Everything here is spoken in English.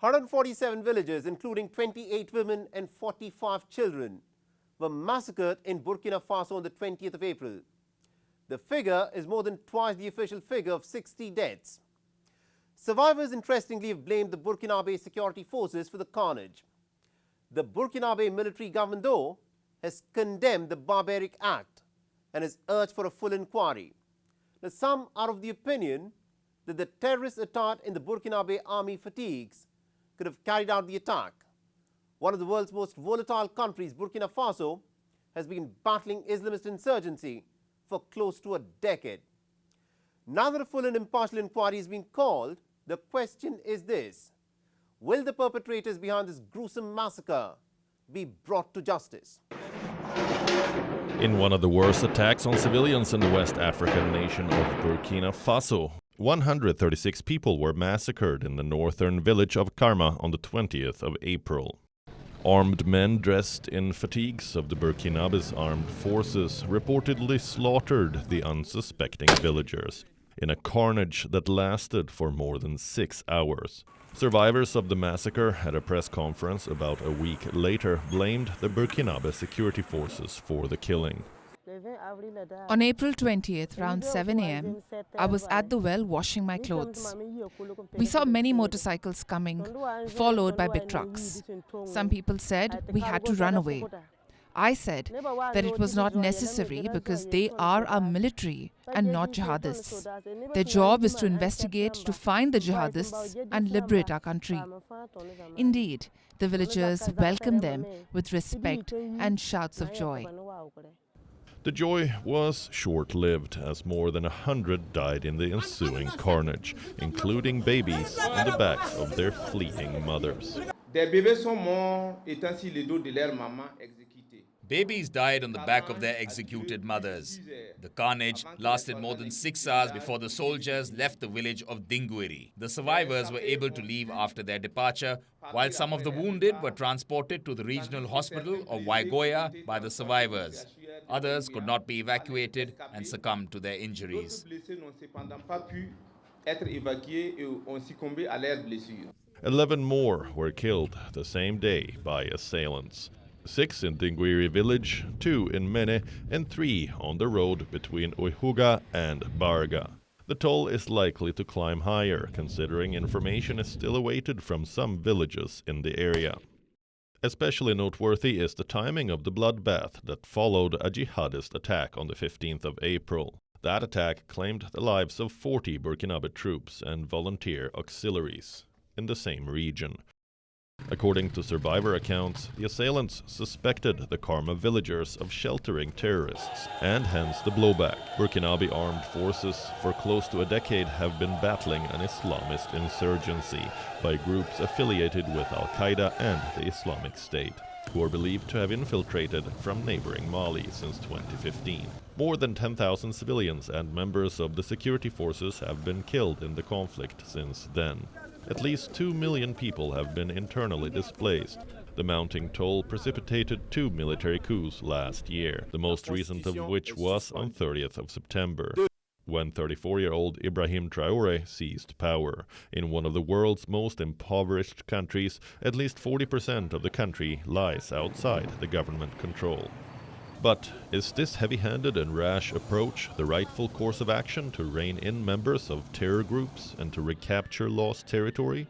147 villages, including 28 women and 45 children, were massacred in Burkina Faso on the 20th of April. The figure is more than twice the official figure of 60 deaths. Survivors, interestingly, have blamed the Burkinabe security forces for the carnage. The Burkinabe military government, though, has condemned the barbaric act and has urged for a full inquiry. Now, some are of the opinion that the terrorists attired in the Burkinabe army fatigues could have carried out the attack. One of the world's most volatile countries, Burkina Faso, has been battling Islamist insurgency for close to a decade. Now that a full and impartial inquiry has been called, the question is this: will the perpetrators behind this gruesome massacre be brought to justice? In one of the worst attacks on civilians in the West African nation of Burkina Faso, 136 people were massacred in the northern village of Karma on the 20th of April. Armed men dressed in fatigues of the Burkinabe's armed forces reportedly slaughtered the unsuspecting villagers in a carnage that lasted for more than 6 hours. Survivors of the massacre at a press conference about a week later blamed the Burkinabe security forces for the killing. On April 20th, around 7 a.m., I was at the well washing my clothes. We saw many motorcycles coming, followed by big trucks. Some people said we had to run away. I said that it was not necessary because they are our military and not jihadists. Their job is to investigate, to find the jihadists and liberate our country. Indeed, the villagers welcomed them with respect and shouts of joy. The joy was short-lived, as more than 100 died in the ensuing carnage, including babies on the backs of their fleeing mothers. Babies died on the back of their executed mothers. The carnage lasted more than 6 hours before the soldiers left the village of Dinguiri. The survivors were able to leave after their departure, while some of the wounded were transported to the regional hospital of WION by the survivors. Others could not be evacuated and succumbed to their injuries. 11 more were killed the same day by assailants. 6 in Dinguiri village, 2 in Mene, and 3 on the road between Oihuga and Barga. The toll is likely to climb higher, considering information is still awaited from some villages in the area. Especially noteworthy is the timing of the bloodbath that followed a jihadist attack on the 15th of April. That attack claimed the lives of 40 Burkinabe troops and volunteer auxiliaries in the same region. According to survivor accounts, the assailants suspected the Karma villagers of sheltering terrorists, and hence the blowback. Burkinabe armed forces for close to a decade have been battling an Islamist insurgency by groups affiliated with Al-Qaeda and the Islamic State, who are believed to have infiltrated from neighboring Mali since 2015. More than 10,000 civilians and members of the security forces have been killed in the conflict since then. At least 2 million people have been internally displaced. The mounting toll precipitated 2 military coups last year, the most recent of which was on 30th of September, when 34-year-old Ibrahim Traoré seized power. In one of the world's most impoverished countries, at least 40% of the country lies outside the government control. But is this heavy-handed and rash approach the rightful course of action to rein in members of terror groups and to recapture lost territory?